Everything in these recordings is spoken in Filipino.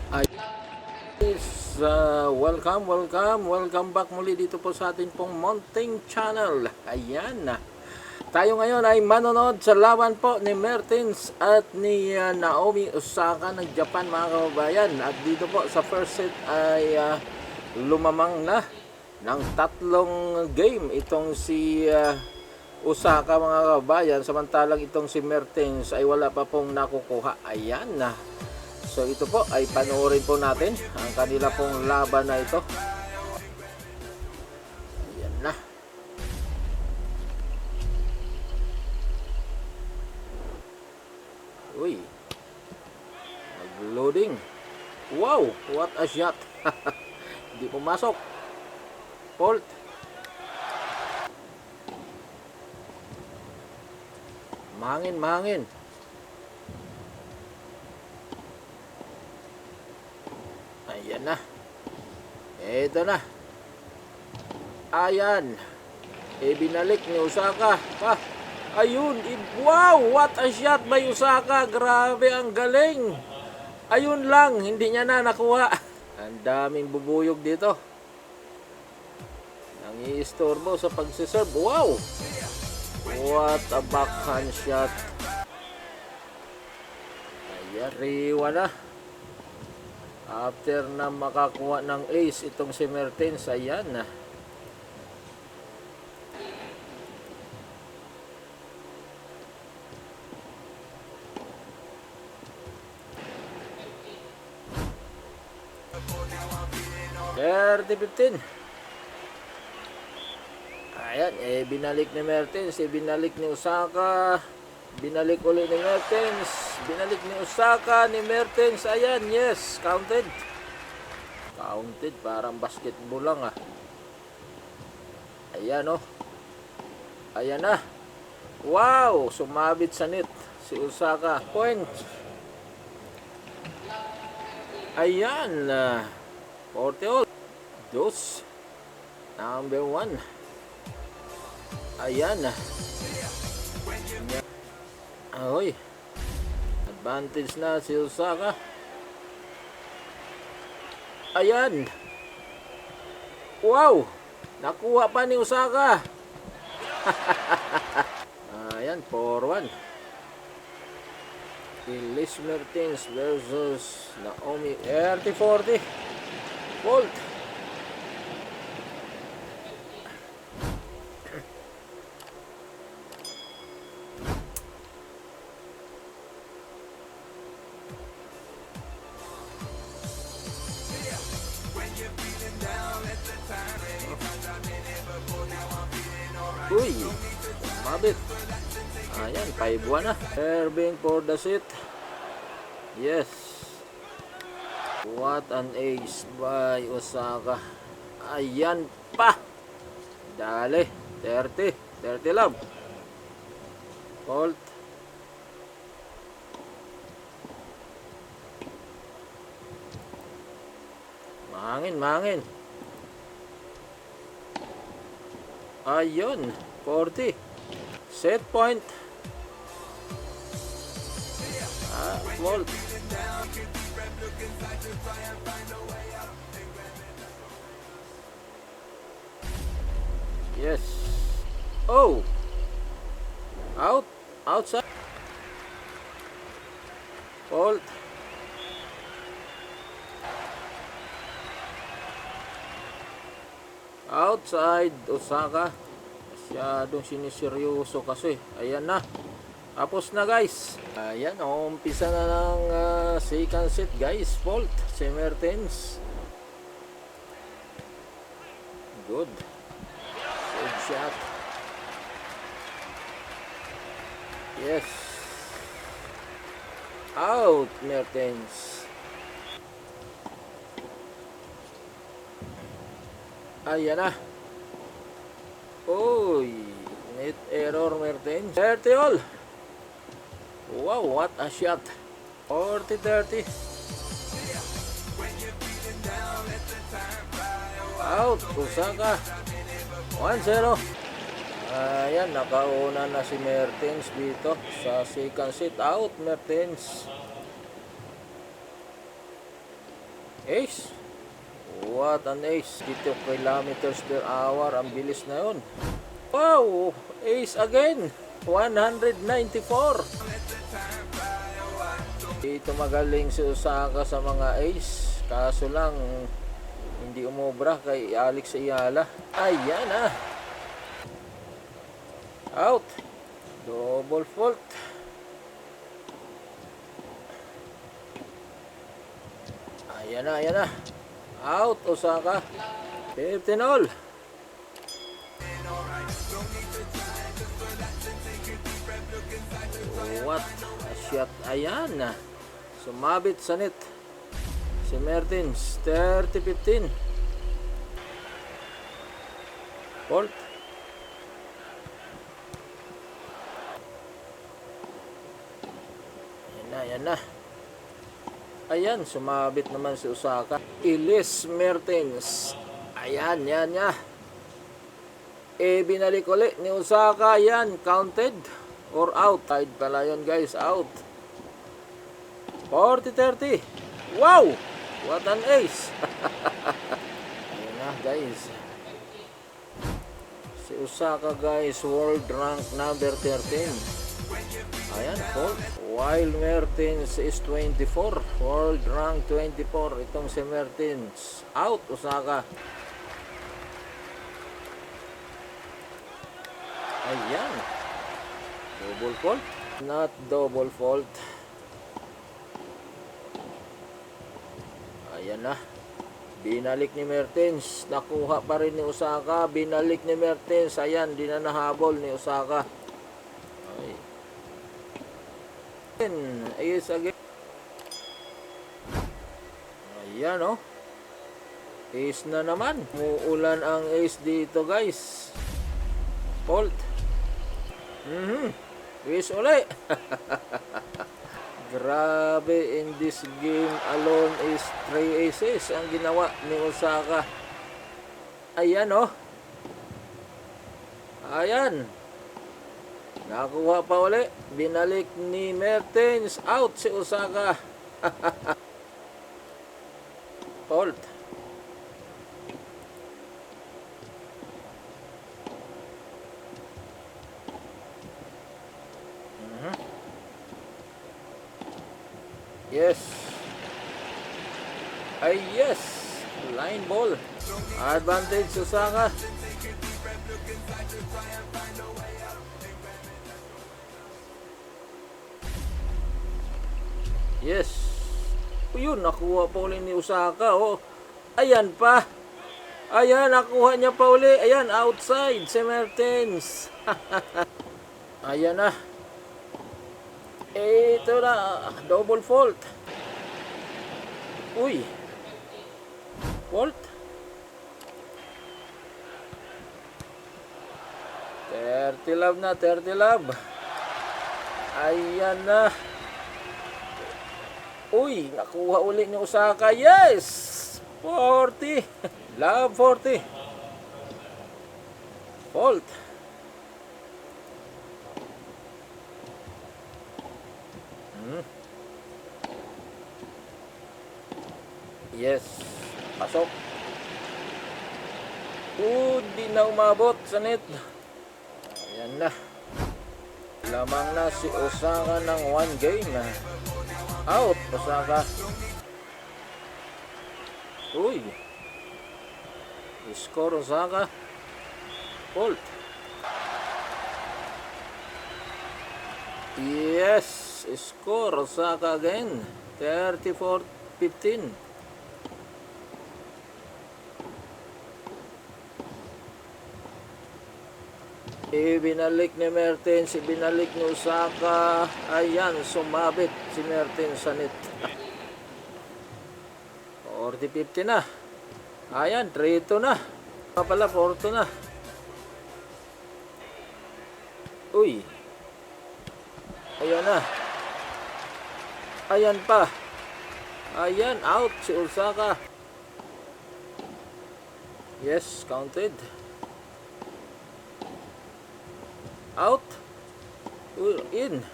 Ay, welcome back muli dito po sa ating pong Mountain Channel. Ayan na. Tayo ngayon ay manonood sa laban po ni Mertens at ni Naomi Osaka ng Japan, mga kababayan. At dito po sa first set ay lumamang na ng 3 game itong si Osaka, mga kababayan. Samantalang itong si Mertens ay wala pa pong nakukuha. Ayan na. So ito po ay panoorin po natin ang kanila pong laban na ito. Ayan na. Uy. Nag-loading. Wow, what a shot. Hindi pumasok. Fault. Mahangin. Ayan na. Ito na. Ayan. Binalik ni Osaka. Ayun. Wow! What a shot by Osaka. Grabe, ang galing. Ayun lang. Hindi niya na nakuha. Ang daming bubuyog dito. Nangiistorbo sa pagsiserve. Wow! What a backhand shot. Ayan. Riwa na. After na makakuha ng ace itong si Mertens, ayan na. Thirty 15. Ayan, binalik ni Mertens, binalik ni Osaka. Binalik ulit ni Mertens. Binalik ni Osaka, ni Mertens. Ayan, yes. Counted. Counted. Parang basketball lang ah. Ayan oh. Ayan na. Wow! Sumabit sa net si Osaka. Point. Ayan. 40 all. Dos. Number 1. Ayan na. Ahoy. Advantage na si Osaka. Ayan. Wow. Nakuha pa ni Osaka. Ayan, 4-1. Elise Mertens versus Naomi. 30-40. Fault. Uy, mabit. Ayan, 5-1 na. Serving for the set. Yes. What an ace by Osaka. Ayan pa. Dali. 30 love. Fault. Mahangin. Ayun, 40. Set point. Fault. Yes. Oh. Outside. Fault. Outside Osaka. Masyadong siniseryoso kasi. Ayan na. Tapos na guys. Ayan, umpisa na ng second set guys. Fault si Mertens. Good shot. Yes. Out Mertens. Ayan na. Uy, net error Mertens. 30 all. Wow, what a shot. 40-30. Out, Osaka. 1-0. Ayan, nakauna na si Mertens dito sa second set. Out, Mertens. Ace. What an ace. 2 kilometers per hour. Ang bilis na yun. Wow! Ace again. 194. Dito magaling si Osaka sa mga ace. Kaso lang, hindi umubra kay Alex Ayala. Ayan ah. Out. Double fault. Ayan na, ayan na. Out, Osaka. 15 all. What a shot. Ayan na. Sumabit sa net. Si Mertens. 30-15. Fault. Ayan na, ayan na. Ayan, sumabit naman si Osaka. Elise Mertens. Ayan, yan niya. Binalik ulit ni Osaka. Ayan, counted or out. Tied pala yun guys, out. 40-30. Wow! What an ace. Ayan na guys. Si Osaka guys, world rank number 13. Ayan, fault. While Mertens is 24. World rank 24. Itong si Mertens. Out, Osaka. Ayan. Double fault. Not double fault. Ayan na. Binalik ni Mertens. Nakuha pa rin ni Osaka. Binalik ni Mertens. Ayan, di na nahabol ni Osaka. Ayos again. Ayan oh. Ace na naman. Muulan ang ace dito guys. Fault. Ace ulit. Grabe, in this game alone is 3 aces ang ginawa ni Osaka. Ayan oh. Ayan. Nakuha pa ulit. Binalik ni Mertens. Out si Osaka. Fault. Yes. Ay yes. Line ball. Advantage Osaka. Yes. Yun, nakuha pa uli ni Osaka. Oh. Ayan pa. Ayan, nakuha niya pa uli. Ayan, outside si Mertens. Ayan na. Ito na. Double fault. Uy. Fault. 30 love na, 30 love. Ayan na. Uy, nakuha uli ni Osaka. Yes! 40. Love 40. Fault. Yes. Pasok. Di na umabot sa net. Ayan na. Lamang na si Osaka ng 1 game. Out, Osaka. Uy. Score Osaka. Fault. Yes, score Osaka again. 34-15. Binalik ni Mertens, binalik ni Osaka. Ayan, sumabit si Mertens sa net. 40-50 na. Ayan, 3-2 na. Pala, 4-2 na. Uy. Ayan na. Ayan pa. Ayan, out si Osaka. Yes, counted. Out. In.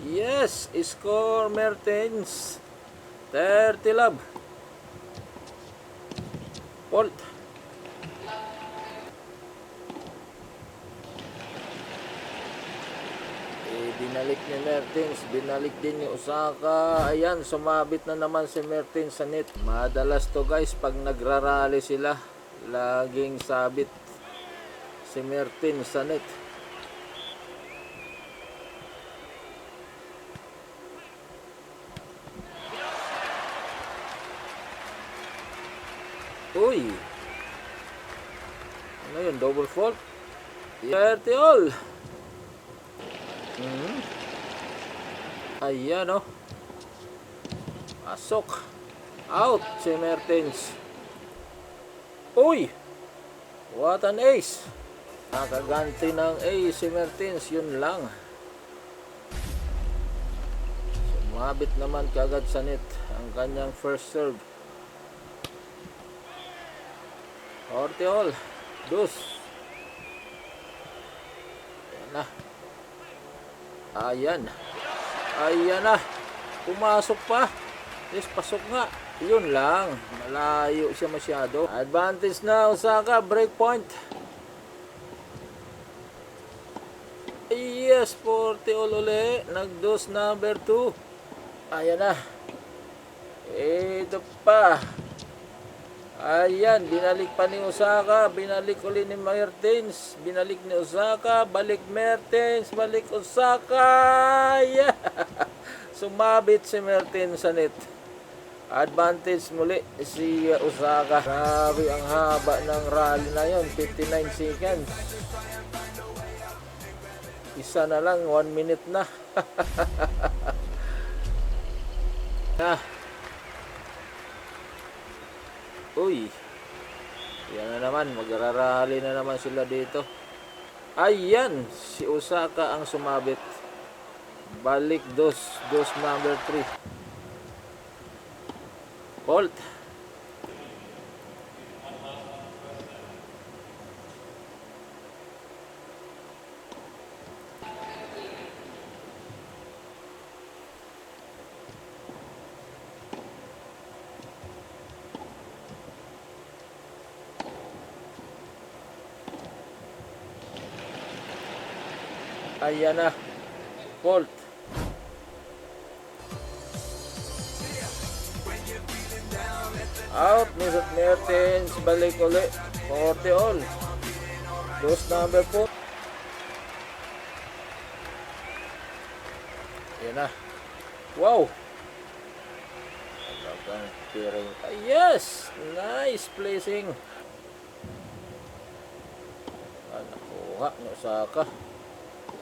Yes, score Mertens. 30 love. Fault. Binalik ni Mertens, binalik din ni Osaka. Ayan, sumabit na naman si Mertens sa net. Madalas to guys, pag nagrarally sila, laging sabit si Mertens sa net. Uy, ano yun, double fault? All. Ayan o. Pasok. Out si Mertens. Uy! What an ace. Nakaganti ng ace si Mertens. Yun lang. Sumabit naman kagad sa net ang kanyang first serve. All. Dus. Ayan na. Ayan na. Pumasok pa. Yes, pasok nga. Yun lang. Malayo siya masyado. Advantage na Osaka. Break point. Yes, 40 all uli. Nag-dos number 2. Ayan na. Ito pa. Ayan, binalik pa ni Osaka, binalik uli ni Mertens, binalik ni Osaka, balik Mertens, balik Osaka. Yeah. Sumabit si Mertens sa net. Advantage muli si Osaka. Grabe ang haba ng rally na yon, 59 seconds. Isa na lang, 1 minute na. Uy, yan na naman, magrarally na naman sila dito. Ayan, si Osaka ang sumabit. Balik dos number 3. Fault. Ayan na. Fault. Out. Mertens. Balik ulit. 40 all. Dos number 4. Ayan na. Wow. Yes. Nice placing. Nakuha ni Osaka.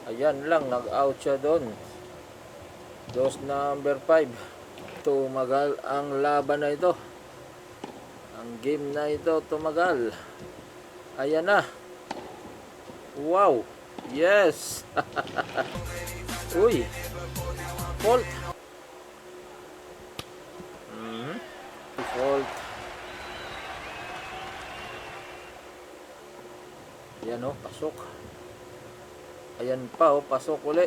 Ayan lang, nag-out siya doon. Dos number 5. Tumagal ang laban na ito. Ang game na ito tumagal. Ayan na. Wow. Yes. Uy. Fault. Fault. Ayan o, pasok. Ayan pa o, pasok uli.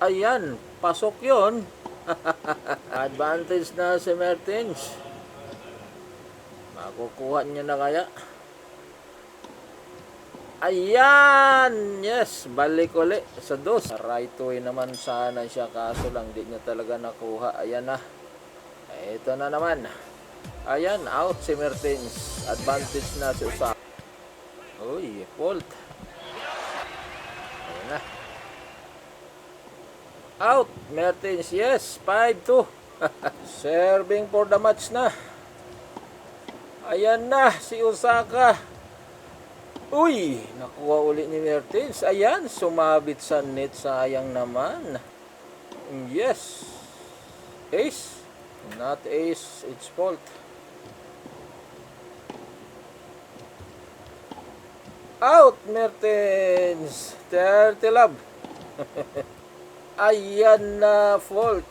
Ayan, pasok yun. Advantage na si Mertens. Makukuha niya na kaya. Ayan, yes, balik uli sa dos. Right way naman sana siya, kaso lang di niya talaga nakuha. Ayan na. Ito na naman. Ayan, out si Mertens. Advantage na si Osaka. Uy, fault. Na. Out. Mertens, yes. 5-2. Serving for the match na. Ayan na si Osaka. Uy, nakuha uli ni Mertens. Ayan, sumabit sa net. Sayang naman. Yes. Ace. Not ace. It's fault. Out, Mertens. 30 love. Ayan na, fault.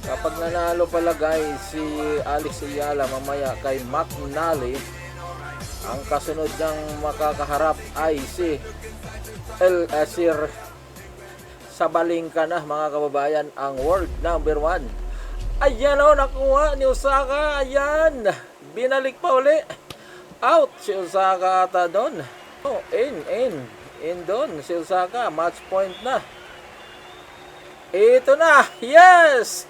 Kapag nanalo pala guys si Alex Ayala mamaya kay McNally, ang kasunod niyang makakaharap ay si El Asir Sabalinka na mga kababayan, ang world number 1. Ayan o, nakuha ni Osaka. Ayan. binalik pa uli. Out si Osaka ata doon. Oh, in doon si Osaka, match point na. Ito na, yes!